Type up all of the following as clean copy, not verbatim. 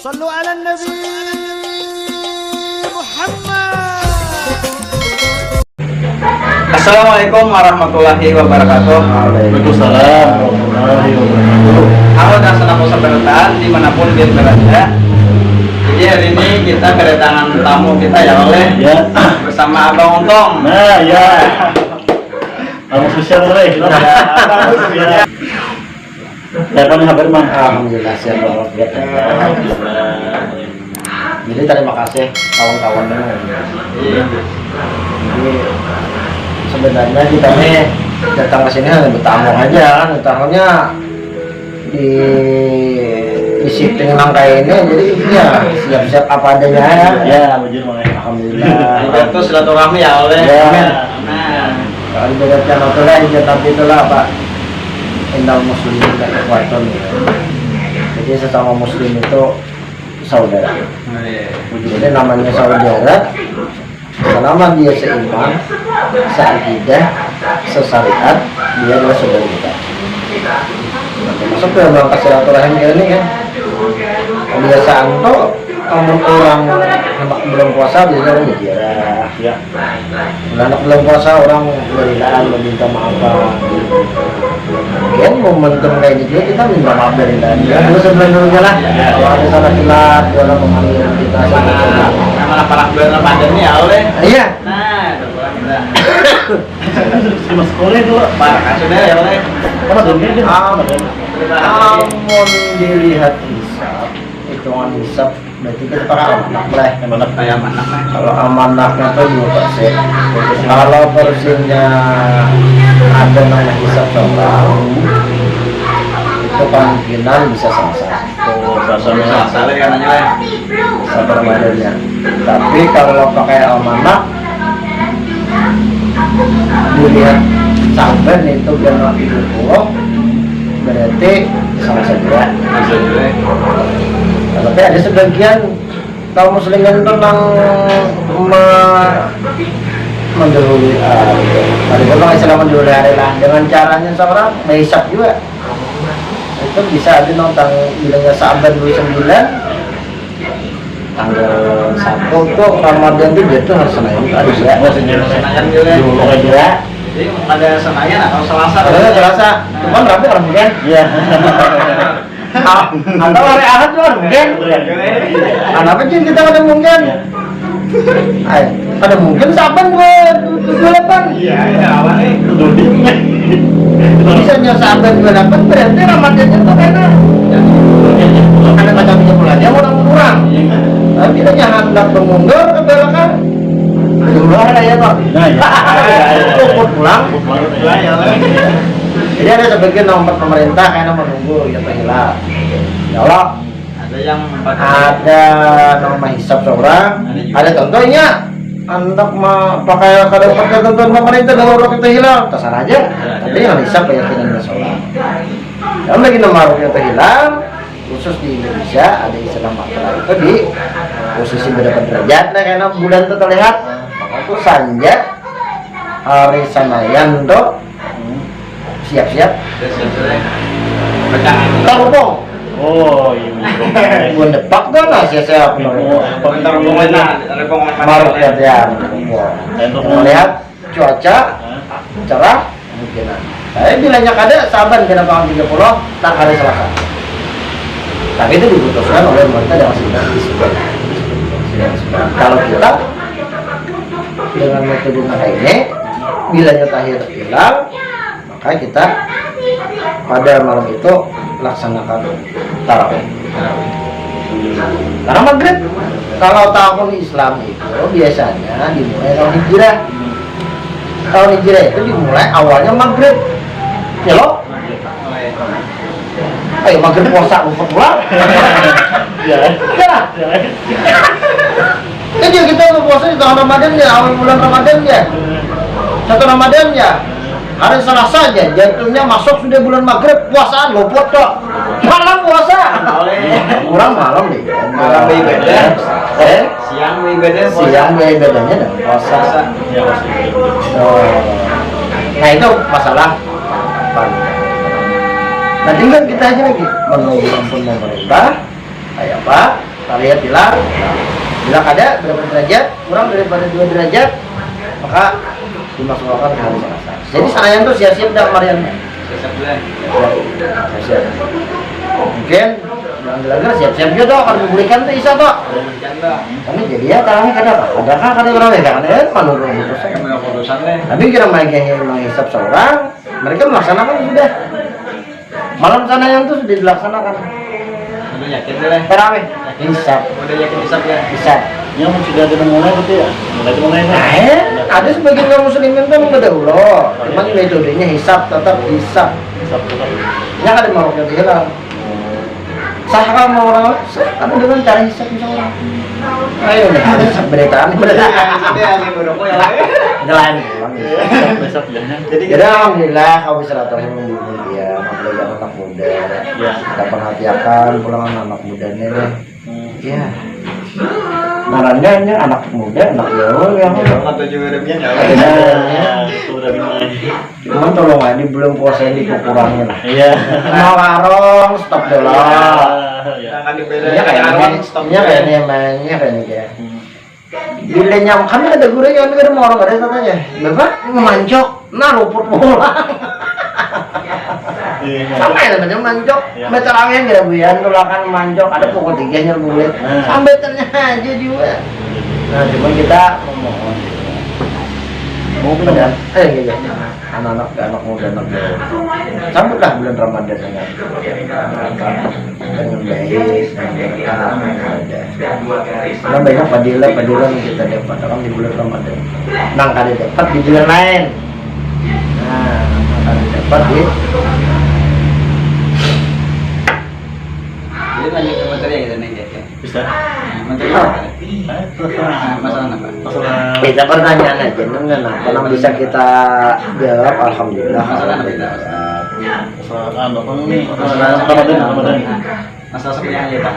صلوا على النبي محمد. Assalamualaikum warahmatullahi wabarakatuh. Waalaikumsalam warahmatullahi wabarakatuh. Halo dan senang bersahabatan dimanapun dia berada. Jadi hari ini kita kedatangan tamu kita ya oleh Ya. bersama Abang Untong. Nah, ya. Tamu spesial oleh. Tamu spesial. Ya, apa nih kabar, Mang? Alhamdulillah siap walafiat. Jadi terima kasih kawan-kawannya. Jadi sebenarnya kita nih datang ke sini hanya bertamu aja kan, tamunya di shifting kayak ini, jadi ya siap-siap apa adanya ya. Ya, bujur Mang. Alhamdulillah. Itu silaturahmi ya oleh. Ya. Nah, Kalau dibedakan itulah ya, tapi itulah Pak Indal Muslimin dan Ikhwatun ya. Jadi sesama Muslim itu saudara. Jadi namanya saudara selama dia seiman, seakidah, sesyariat, dia adalah saudara kita. Masuk ke dalam silaturahim ini kan. Kebiasaan tuh kalau orang anak belum puasa biasanya orang berziarah. Ya. Anak belum puasa orang berilaan meminta maaf. Mungkin momentum kayak gitu kita minta maaf dari tadi. Ya, dulu sebenarnya lah. Kalau ada salah hilaf, dalam memahami kita sama. mana para bulan Ramadan nih ya oleh. Iya. Nah, terpulang kita. Sama sekolah itu, Pak. Para kasusnya ya oleh. Apa tuh? Namun dilihat hisab, hitungan hisab berarti kita pakai amanah lah. Amanah. Kayak mana mah? Kalau amanahnya itu 2%. Kalau persennya ada nama hisab orang, itu kemungkinan bisa selesai. Oh, rasanya. Salah kan aja lah. Satu Ramadannya. Tapi kalau pakai amanah dilihat sampai itu benar 70, berarti sama saja. Bisa juga. Tapi ada sebagian kaum muslimin tentang mendahului hari kalau Islam mendahului hari lah dengan caranya seorang menghisap juga. Itu bisa ada nonton bilangnya Sa'ban 29 tanggal 1 tuh Ramadan itu jatuh hari Senin harus ya. Oh, sendiri. Senayan juga. Dulu aja. Jadi ada Senayan atau Selasa? Ada Selasa, cuman rapi orang mungkin. Iya. Atau hari Ahad tuh orang mungkin. Kenapa sih kita ada mungkin? Ay, ada mungkin Sa'ban 28. Iya, ya awalnya. Bisa nyos Sa'ban 28 berarti Ramadannya tuh karena ada macam-macam bulannya kurang. Tapi kita jangan hendak mengundur ke belakang. Jumlah lah ya Pak. Nah, ya. Cukup pulang. Pulang ya oleh. Jadi ada sebagian nomor pemerintah karena menunggu ya terhilang. Ya Allah, Ada yang ada nama hisab seorang, ada contohnya hendak pakai ketentuan pemerintah dalam waktu kita hilang, terserah aja. Tapi yang hisab keyakinan seorang. Yang lagi nomor kita hilang, khusus di Indonesia ada Islam Makra itu di posisi berapa derajat, nah karena bulan itu terlihat, maka itu saja hari Senayan tuh siap-siap kita hubung. Oh, iya. Bulan depak tuh lah siap-siap. Bentar hubungan ada hubungan Maruk ya dia. Untuk Melihat cuaca cerah kemungkinan. Tapi bilanya ada Saban kena tanggal 30 tak hari Selasa. Tapi itu diputuskan oleh pemerintah dengan sidang isbat. Kalau kita dengan metode kayak ini, bilanya tahir hilang, maka kita pada malam itu laksanakan tarawih. Karena maghrib, kalau tahun Islam itu biasanya dimulai tahun hijrah. Tahun hijrah itu dimulai awalnya maghrib. Ya loh? Ayo maghrib puasa lupa pulang. ya. Ya. Jadi kita puasa di tahun Ramadan ya, awal bulan Ramadan ya. Satu Ramadan ya. Hari Selasa aja jatuhnya masuk sudah bulan maghrib, puasaan luput kok. Malam puasa. Kurang malam nih. Malam ibadah. Siang ibadah. Siang ibadahnya dan puasa. Nah itu masalah kapan. Nah tinggal kita aja lagi menunggu ampun pemerintah kayak apa Kita lihat bila ada berapa derajat, kurang daripada 2 derajat, maka dimasukkan ke hari Selasa. Jadi saya tuh siap-siap dah kemarin. Siap. Mungkin bilang siap-siap juga akan membelikan tuh Isa tuh. Kami jadi ya tarangnya kadang orang kan menurut keputusan. Tapi kira mereka yang menghisap seorang, mereka melaksanakan sudah. Malam sana yang tuh sudah dilaksanakan. Udah yakin deh. Tarawih, hisap. Udah yakin hisap ya. Hisap. Ya sudah ada mulai berarti ya. Mulai. Nah, ada sebagian kaum muslimin tuh berdahulu. Cuman metodenya hisap, tetap hisap. Ya kan mau yang hilang. Sahara mau orang, tapi dengan cara hisap misalnya. Ayo nih, ada hisap beritaan. Jalan. Jadi alhamdulillah kau bisa datang menghubungi dia, mempelajari anak muda. Kita perhatikan pulangan anak muda ini. Ya. Naranya anak muda, anak jauh yang atau juremnya cuman tolong aja belum puasa ini kurangnya lah. Iya. Mau warung stop dulu. Jangan dibedain. Kayaknya mainnya kayak. Bilanya kami ada guru yang ada mau orang ada katanya. Bapak memancok, nah luput pulang. Sama ya namanya mancok. Betul angin gak buyan tulakan mancok ada pukul 3-nya bulet. Sampai ternyata aja juga. Nah cuma kita memohon. Padahal, gitu. Anak muda anak jauh. Sambutlah bulan Ramadan dengan baik, karena banyak padilah yang kita dapat dalam di bulan Ramadan. Nang kali dapat di bulan lain. Nah, kali dapat di. Jadi lanjut ke materi yang kita nih ya. Bisa. Materi apa? Masalah apa? Kita pertanyaan aja, apa yang bisa kita jawab? Alhamdulillah. Masalah apa kita? Masalah sembahyang aja Pak.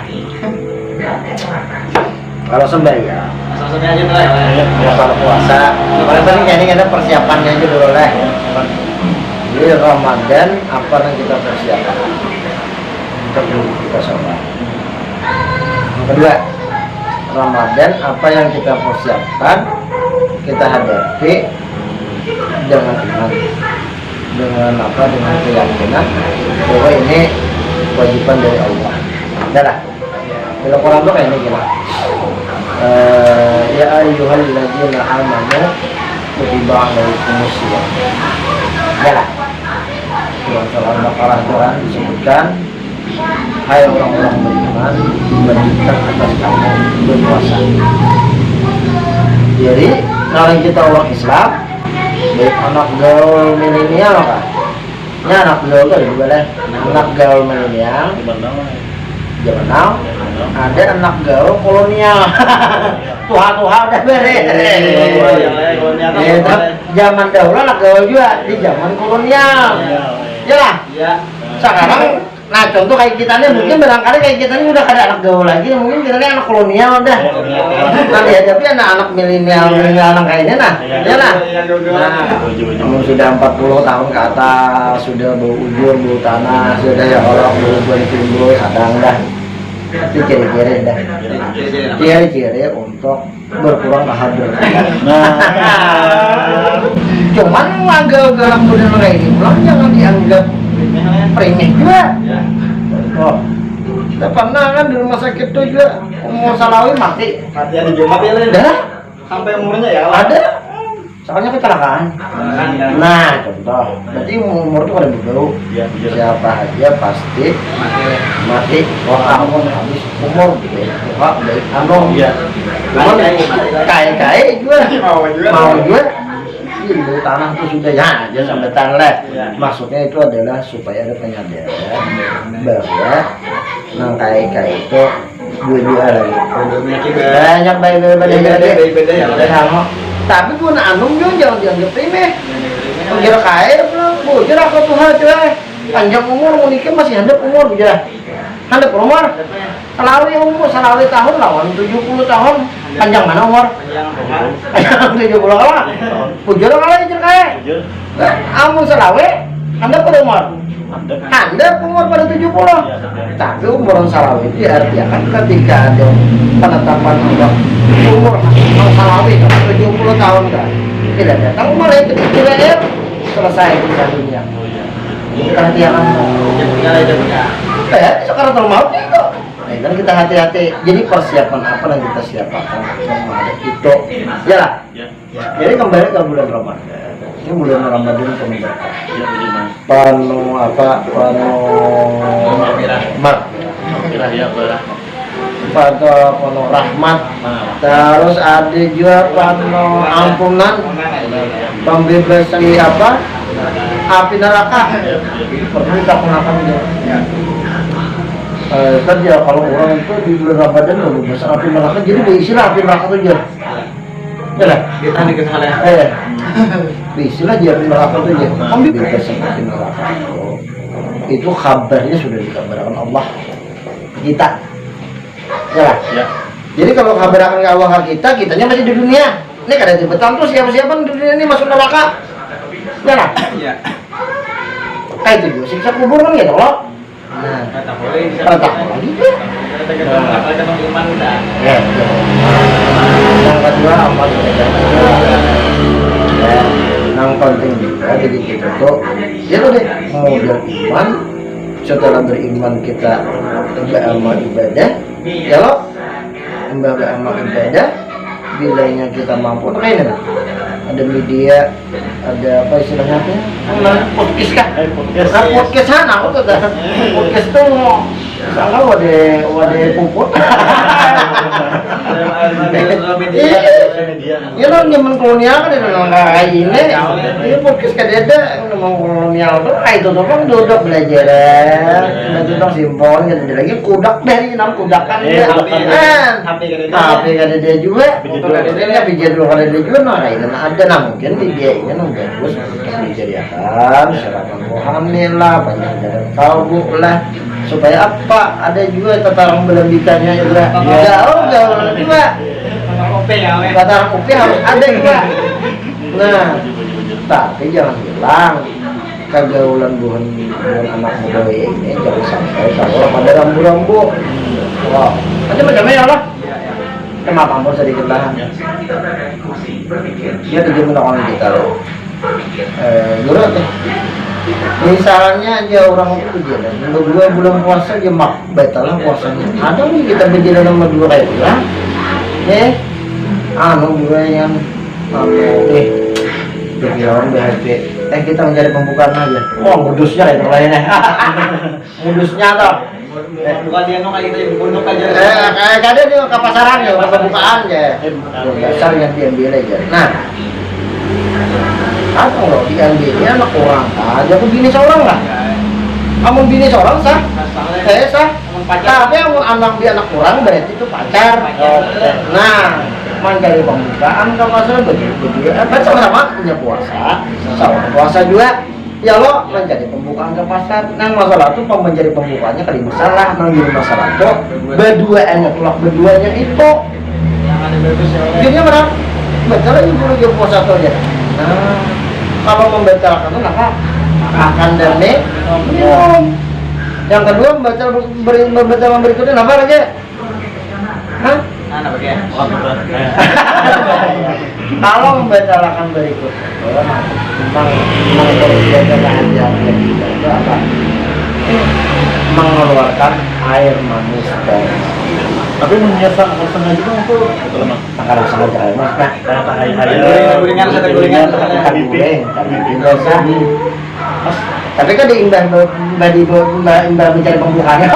Kalau sembahyang, Masalah sembahyang aja lah. kalau puasa, paling penting ini ada persiapannya aja dulu lah. Jadi Ramadan apa yang kita persiapkan untuk kita sholat. Yang kedua, Ramadan apa yang kita persiapkan, kita hadapi dengan iman, dengan keyakinan bahwa ini kewajiban dari Allah. Adalah kalau Quran tuh kayak ini gila. Ya ayyuhalladzina amanu kutiba alaikumus shiyam. Adalah dalam surah Al-Baqarah Quran disebutkan, hai orang-orang beriman, wajibkan atas kamu berpuasa. Jadi kalau kita orang Islam, baik anak gaul milenial kan, ini anak gaul kan juga lah, anak gaul milenial, zaman now, ada anak gaul kolonial, tuha udah beres. Zaman dahulu anak gaul juga di zaman kolonial, ya lah. Sekarang nah contoh kayak kita nih mungkin barangkali kayak kita nih udah ada anak gaul lagi, mungkin kita nih anak kolonial udah. Nah dihadapi anak milenial anak kayaknya ya lah. Nah, sudah 40 tahun ke atas, sudah bau ujur, bau tanah, sudah ya Allah bau buan timbul, kadang dah. Itu ciri-ciri dah. Ciri-ciri untuk berkurang tahadur. Cuman gagal model kayak ini pulang jangan dianggap remeh juga. Oh, kita pernah kan di rumah sakit tuh juga umur Salawi mati. Mati ada Jumat ya Len? Ada? Sampai umurnya ya? Ada. Soalnya kecelakaan. Nah, contoh. Berarti umur itu ada berbau. Siapa aja pasti mati. Wah, kamu habis umur gitu. Wah, baik kamu. Cuman kaya juga. Mau juga. Itu tanah itu sudah ya aja sampai tanah. Maksudnya itu adalah supaya ada penyadaran bahwa nang kai itu dua lagi banyak baik-baik ya kamu. Tapi gua nak anung juga jangan dianggap remeh. Kira kaya belum, bujur aku Tuhan coy. Panjang umur mau nikah masih handap umur bujur. Handap umur. Salawi tahun lawan 70 tahun. Panjang mana umur? Panjang 70 lah. Bujur kalau ikut kaya. Amun Salawi handap umur. Anda umur pada 70. Tapi umur Salawi itu diartikan ketika ada penetapan umur Salawi 70 tahun kan. Tidak datang mulai ketika selesai di dunia. Perhatian sekarang termaut itu. Nah, kan kita hati-hati. Jadi persiapan apa yang kita siapkan itu, ya lah. Jadi kembali ke bulan Ramadan. Ini bulan Ramadan penuh berkah. Penuh penuh rahmat. Terus ada juga penuh ampunan, pembebas dari api neraka. Perlu kita gunakan juga. Kan ya kalau orang itu di bulan Ramadan udah besar api neraka, jadi diisilah api neraka itu aja. Ya lah, kita nih kesalahan. Diisilah dia api neraka itu aja. Ambil bebas api neraka. Itu kabarnya sudah dikabarkan Allah kita. Ya lah. Ya. Jadi kalau kabarkan ke Allah kita, kitanya masih di dunia. Ini kada dibetam tuh siapa-siapa di dunia ini masuk neraka. Ya lah. Iya. Kayak itu juga siksa kubur kan gitu loh. Nah, tak boleh lagi. Ya. Yang kedua amal ibadah. Yang penting juga jadi kita tuh itu deh mau beriman. Setelah beriman kita beramal ibadah. Ya loh, beramal ibadah. Bilanya kita mampu, kayaknya ada media, ada apa istilahnya tuh? Podcast kan? Podcast sana, aku tuh podcast tuh sangat wade puput. Ya lo nyaman kolonial kan itu kayak ini. Ini podcast kan ada nyaman kolonial tuh kayak itu tuh kan duduk belajar. Duduk simpel gitu lagi kudak dari enam kudakan dia. Tapi kan ada juga. Ini bijak dulu kalau dia juga ada nah mungkin dia ini bagus dijadikan sarapan rohani lah, banyak jalan kalbu lah supaya apa ada juga tataran melebihkannya juga jauh juga tataran kopi harus ada juga. Nah tapi jangan bilang kegaulan bukan anak muda ini jangan sampai kalau pada rambu-rambu wah macam-macam ya Allah. Kenapa kamu sedikit tahan? Dia tidak menolong kita loh. Guru tuh. Misalnya aja orang itu berjalan, dua bulan puasa dia batal puasanya. Ada nih kita berjalan sama dua kayak bulan, dua yang berjalan BHP. Kita mencari pembukaan aja. Oh, modusnya itu lainnya. Modusnya tuh. Bukan dia no kayak kita bunuh aja. Kayak ada di pasaran ya, pembukaan ya. Dasar yang diambil aja. Nah, apa loh diambilnya anak orang aja aku bini seorang lah. Kamu bini seorang sah? Sah. Tapi kamu anak dia anak orang berarti itu pacar. Nah, mencari pembukaan ke pasar begitu. Kan sama-sama punya puasa, sama puasa juga. Ya lo mencari pembukaan ke pasar. Nah masalah itu mencari pembukaannya kali masalah. Nah jadi masalah itu berduanya tulak berduanya itu. Yang ada bagus ya. Jadinya berapa? Betul aja dulu puasa itu aja. Nah kalau membatalkan itu apa? Makan dan minum. Yang kedua membatalkan berikutnya apa lagi? Hah? Mana bagian? Kalau membatalkan berikut memang mengeluarkan itu apa? Mengeluarkan air manis dari. Tapi menyiasat setengah juga itu betul mas. Akan sengaja air manis kan? Guringan satu guringan. Tapi kan diimbah mencari pembukaannya.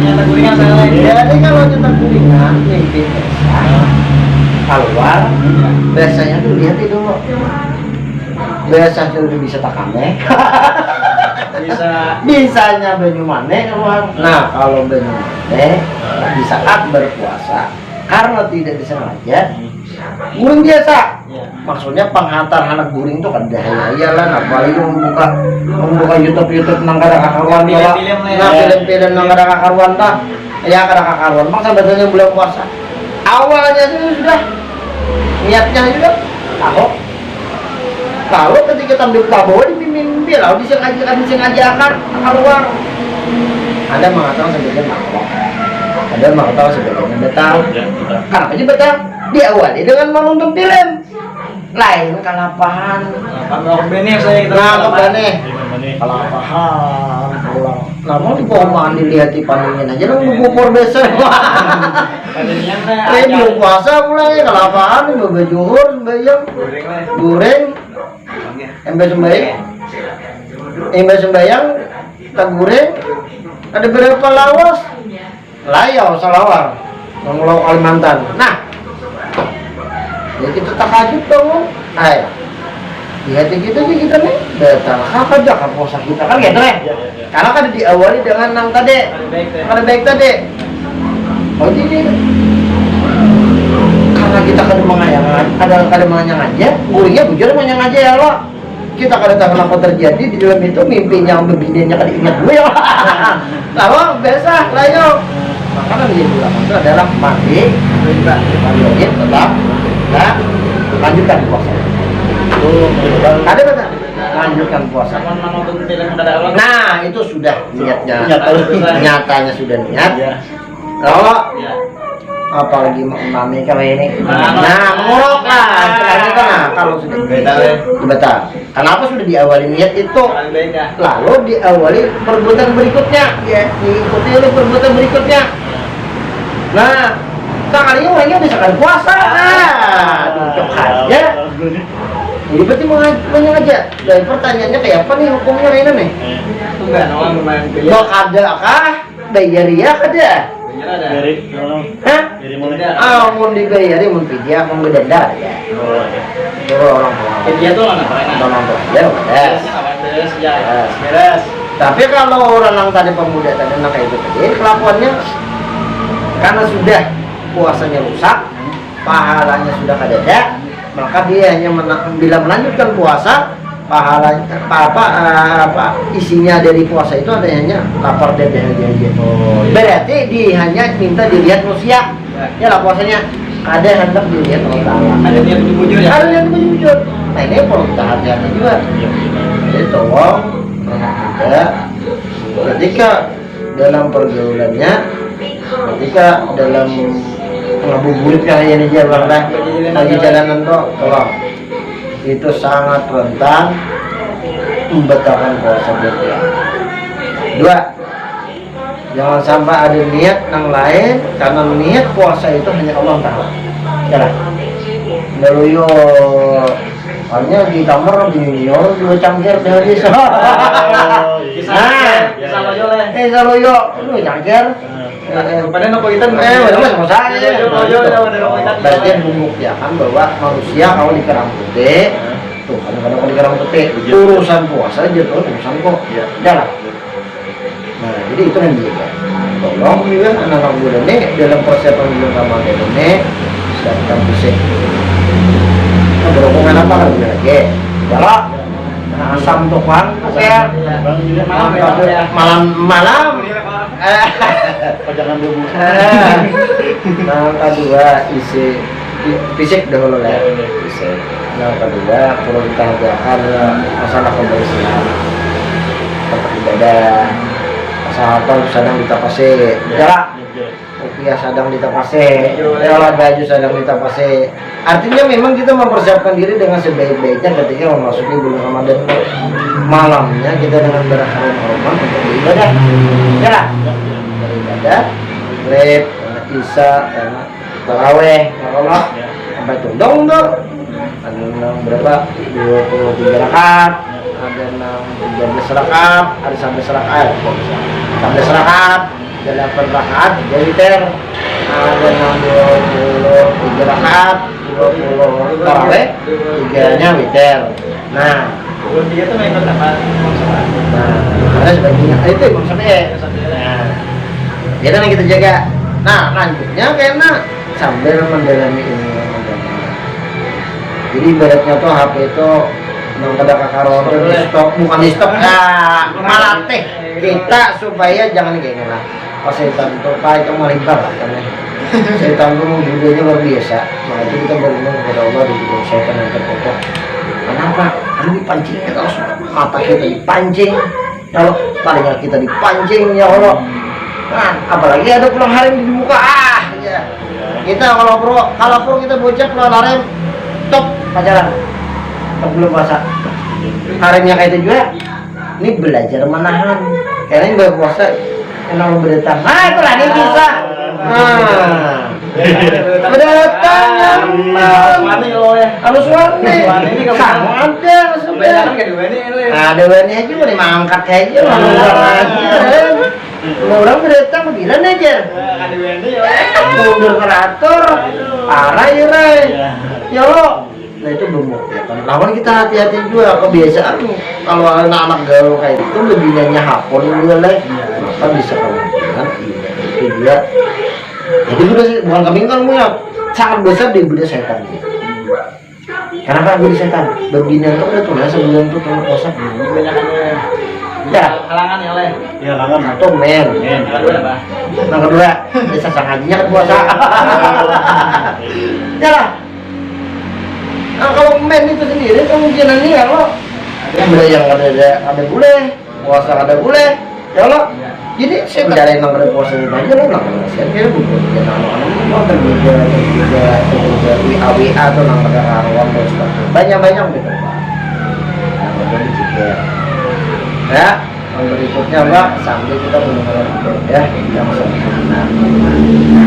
Nyata guringan saya lagi. Jadi kalau kita guringan, mimpi keluar, biasanya tuh lihat itu biasanya udah bisa takane. Bisanya banyu mane keluar. Nah kalau banyu mane di saat berpuasa karena tidak disengaja guring biasa. Maksudnya penghantar anak guring itu kan dahaya lah. Apalagi membuka YouTube nang kada kakaruan lah. Nah film-film nang kada kakaruan tak. Ya kada kakaruan. Maksa betulnya bulan puasa. Awalnya itu sudah niatnya juga tahu. Kalau ketika tampil tahu di mimpi lah, disengajakan keluar. Ada mengatakan sebagian makhluk, ada mengatakan sebagian betal. Kenapa sih betal? Diawali dengan menonton film. Lain kalapahan. Kalau benih saya kita. Nah, benih. Kalapahan pulang. Namun di pohon dilihat di paningin aja dong bubur besar. Belum puasa mulai kalapahan bebe juhur sembayang. Goreng. Embe sembayang tak goreng. Ada berapa lawas? Layau salawar. Mengulau Kalimantan. Nah, ya kita takajub dong. Ayo. Di hati kita nih betal. Apa aja puasa kita kan gitu ya? Karena kan diawali dengan yang tadi. Ada baik tadi. Oh jadi karena kita kada menganyang aja, gurinya bujur menganyang aja ya Allah. Kita kada tahu apa terjadi di dalam itu mimpinya begininya kada ingat gue ya. Lalu biasa layok. Makanya menjadi ulama itu adalah mandi, mandiin tetap, nah lanjutkan puasa. Ada kata lanjutkan puasa. Nah itu sudah niatnya, nyatanya sudah niat. Kalau apalagi mami kalau ini, nah menguruk lah, nah kalau sudah batal. Kenapa sudah diawali niat itu? Lalu diawali perbuatan berikutnya, ya diikuti oleh perbuatan berikutnya. Nah, sekali orangnya bisa kan puasa, duduk aja. Jadi berarti menyengaja. Dan pertanyaannya kayak apa nih hukumnya ini nih? Enggak, orang main billiard. Mau ada kah? Bayariah ada? Hah? Mau dibayari, mau pijak, mau berdenda ya. Itu orang tua. Dia tuh anak Orang tua ya, beres. Tapi kalau orang yang tadi pemuda tadi yang kayak itu tadi, kelakuannya karena sudah puasanya rusak, pahalanya sudah ada, maka dia hanya bila melanjutkan puasa, pahalanya isinya dari puasa itu hanya lapar dan dahaga aja. Berarti dia hanya minta dilihat manusia, ya lah puasanya ada hendak dilihat Allah Taala. Ada niat bujur ya. Ada niat bujur. Nah ini perlu kita hati-hati juga. Jadi tolong juga ketika dalam pergaulannya, ketika dalam ngabuburit kayak ini aja bang dah lagi jalanan tuh tolong itu sangat rentan membatalkan puasa buat dia. Dua, jangan sampai ada niat yang lain karena niat puasa itu hanya Allah Taala. Jalan. Lalu yo hanya di kamar binior dua cangkir dari sana. Nah, yo lu cangkir. Padahal apa kita? Berarti membuktikan bahwa manusia kalau di kerang putih, tuh kadang-kadang di kerang putih, urusan puasa aja tuh urusan kok, jalan. Nah, jadi itu yang dia. Tolong juga anak-anak muda ini dalam persiapan bulan Ramadan ini siapkan fisik. Nah, berhubungan apa kan lagi? Jalan. Asam tuh kan, apa ya? Malam. Jangan dulu. Nah, kedua isi fisik dahulu lah. Fisik. Nah, kedua perlu kita hadapan masalah kebersihan, tempat ibadah, kesehatan sedang ditapasi, jarak, rupiah sedang ditapasi, jalan baju sedang ditapasi. Artinya memang kita mempersiapkan diri dengan sebaik-baiknya ketika memasuki bulan Ramadan. Malamnya kita dengan berharum-haruman untuk beribadah, jarak. Beribadah, maghrib, isya, taraweh, Allah, sampai tundong tuh. Ada berapa? 23 rakaat, ada 13 rakaat, ada 11 rakaat, 11 rakaat, 8 rakaat, 3 witir, ada 23 rakaat, 20 taraweh, 3-nya witir. Nah, dia tuh ikut apa? Nah, karena sebagiannya itu maksudnya. Nah, itu yang kita jaga. Nah, lanjutnya karena sambil mendalami ilmu agama. Jadi ibaratnya tuh HP itu yang pada kakaron di stop, bukan di stop, malatih kita supaya jangan kayak gini lah. Pas setan tuh pak itu melibat lah karena setan tuh budayanya luar biasa. Nah itu kita berlindung kepada Allah di dalam setan yang terpokok. Kenapa? Lalu dipancing kita langsung, mata kita dipancing, ya Allah, telinga kita dipancing, ya Allah. Nah, apalagi ada pulang harem di muka, ya. Kita kalau kita bocah pulang harem, top pacaran, top belum puasa. Haremnya kayak itu juga, ini belajar menahan. Karena ini berpuasa, kenal berdatang. Nah, itulah ini bisa. Nah, berdatang Mani lo ya. harus warna. Ini kamu Ada sudah. Ada warna aja mau diangkat aja, orang berdatang bilang aja. Mundur teratur, parah ya Ray. Ya lo. Nah itu membuktikan. Lawan kita hati-hati juga kebiasaan kalau anak-anak gaul kayak itu lebih nanya hapon juga lah. Kan bisa kemungkinan itu dia. Jadi udah sih bukan kambing kan punya sangat besar di budaya setan. Kenapa budaya setan? Berbina itu udah tuh ya sebelum itu tahun puasa. Ya Halangan ya le. Ya kangen. satu men. Men. Yang kedua bisa sangatnya kan puasa. Ya lah. Nah, kalau men itu sendiri kemungkinannya ya lo ada yang ada boleh puasa ada boleh ya lo jadi saya cari yang ada puasa itu aja lo nggak saya kira bukan ya anak-anak mau berbeda WA atau nang ada karuan terus banyak gitu pak nah jadi cikir ya yang berikutnya pak sambil kita benar-benar ya yang sempurna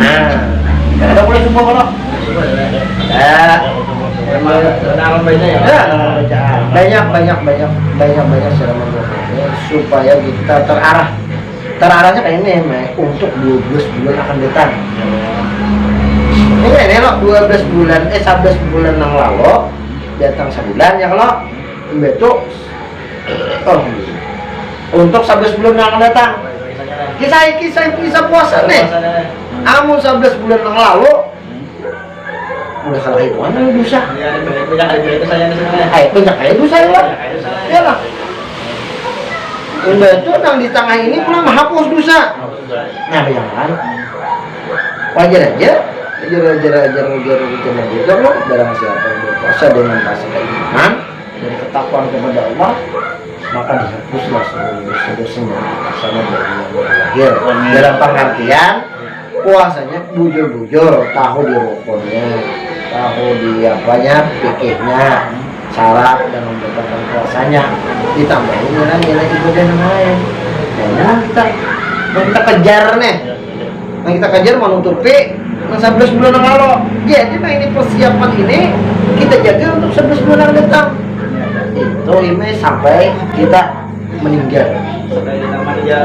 nah ada boleh semua kalau ya banyak secara membuatnya supaya kita terarahnya kayak ini untuk 12 bulan akan datang. Ini loh 11 bulan 11 bulan yang lalu datang sebulan ya kalau itu untuk 11 bulan yang akan datang kisah puasa nih. Amun 11 bulan yang lalu udah salah hitungan dosa. Banyak kali itu saya sebenarnya. Banyak kali dosa ya lah. Ya lah. Udah itu yang di tengah ini pula menghapus dosa. Nah, bayangkan. Wajar aja juga loh. Barang siapa yang berpuasa dengan rasa keimanan dan ketakwaan kepada Allah, maka dihapuslah seluruh dosa-dosanya sama dari yang lahir. Dalam pengertian puasanya bujur-bujur, tahu di rukunnya, tahu di apanya, pikirnya, syarat dan membatalkan puasanya, ditambahin nilai-nilai ibadah yang lain. Nah, kita kejar nih, kita kejar menutupi 11 bulan yang lalu. Jadi ini persiapan ini kita jaga untuk 11 bulan yang datang. Itu ini sampai kita meninggal.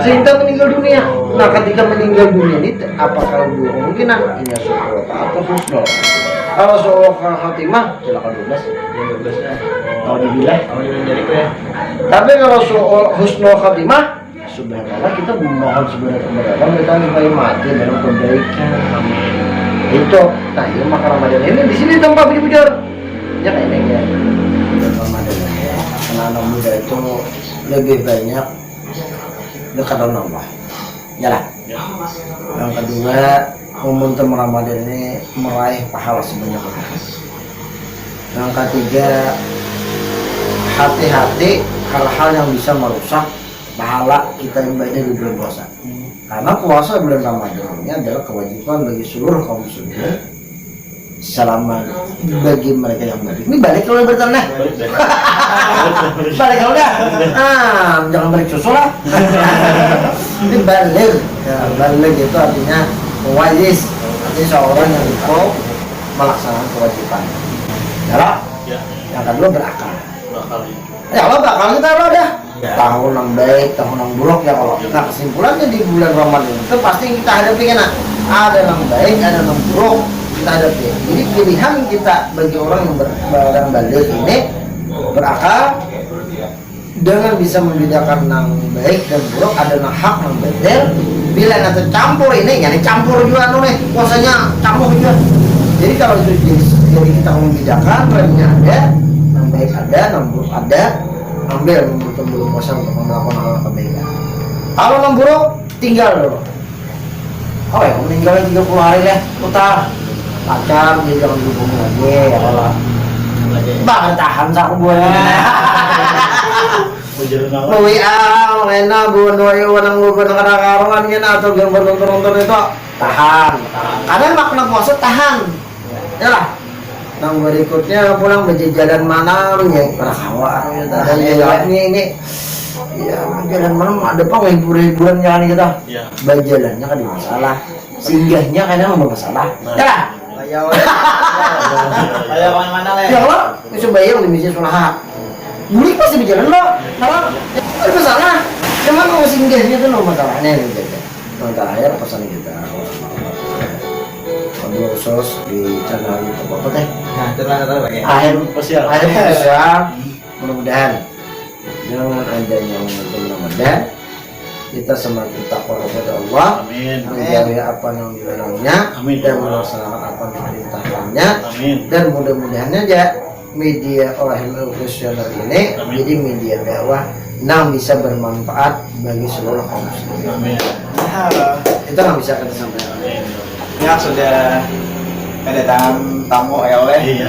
Sehingga meninggal dunia. Nah, ketika meninggal dunia ini apakah dua kemungkinan? Ini syukur atau husnul. Kalau soal khatimah silakan 12 ya. Kalau dibilang jadi ya. tapi kalau soal husnul khatimah subhanallah kita memohon sebenarnya kepada Allah kita supaya mati dalam kebaikan. Itu. Nah, ini maka Ramadan ini di sini tempat bujur. Ya kayak ini ya. Ramadan ya. Anak-anak muda itu lebih banyak dekat dengan Allah. Jalan. Yang kedua, momentum Ramadan ini meraih pahala sebanyak itu. Yang ketiga, hati-hati hal-hal yang bisa merusak pahala kita yang baik di bulan puasa. Karena puasa bulan Ramadan ini adalah kewajiban bagi seluruh kaum muslimin selama bagi mereka yang balik. Ini balik kalau bertanah. Balik kalau dah. Jangan balik susul lah. Ini balik. Ya, balik itu artinya wajib. Artinya seorang yang itu melaksanakan kewajiban. Ya. Yang kedua berakal. Ya Allah bakal kita lo dah. Tahun yang baik, tahun yang buruk ya Allah. Nah kesimpulannya di bulan Ramadan itu pasti kita hadapi kan. Ada yang baik, ada yang buruk. Kita hadapi. Jadi pilihan kita bagi orang yang balik ini berakal dengan bisa membedakan yang baik dan buruk, ada yang hak yang betul. Bila nanti campur ini, ya campur juga nih, puasanya campur juga. Jadi kalau itu jadi kita membedakan remnya ada, yang baik ada, yang buruk ada, ambil belum puasa untuk melakukan hal kebaikan. Kalau yang buruk tinggal dulu. Oh ya, meninggalnya 30 hari deh, putar. Pacar dia jangan dihubungi lagi ya Allah. Bakal tahan sa ako buhay. Ujar na Uwi ngayon na, buwan walang buwan ng karakaroon yan na, ito, gambar nito, tahan. Kadang mak nagpuasa, tahan. Yalah. Nang berikutnya pulang berjalan malam ya, kawa ini. Ya, jalan malam ada apa hibur-hiburan kan kita. Iya. Berjalannya kan masalah. Singgahnya kadang bermasalah. Ya. Ayo mana le? Ya Allah, bisa bayar di meja sunnah. Bulik pasti berjalan lo. Kalau ada masalah, cuman kalau singgahnya tuh no masalahnya gitu. Terakhir pesan kita. Kalau sos di channel YouTube apa teh? Nah, terus lagi. Akhir Spesial. spesial. Mudah-mudahan dengan adanya momentum Ramadan kita semakin takwa kepada Allah, Amin. menjauhi apa yang dilarangnya, Amin. dan melaksanakan apa yang diperintahkannya, Amin. dan mudah-mudahan aja media Orahim Profesional ini Amin. jadi media dakwah yang bisa bermanfaat bagi seluruh kaum muslimin. Amin. Itu yang bisa kita sampaikan. Amin. Ya sudah kedatangan tamu ya oleh. Iya,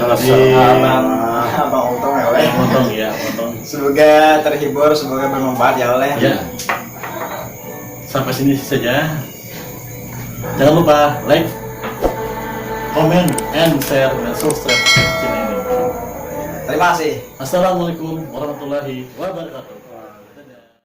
Abang Untung ya oleh. Potong ya, potong. Semoga terhibur, semoga bermanfaat ya oleh. Ya. Sampai sini saja. Jangan lupa like, comment, and share dan subscribe channel ini. Terima kasih. Assalamualaikum warahmatullahi wabarakatuh.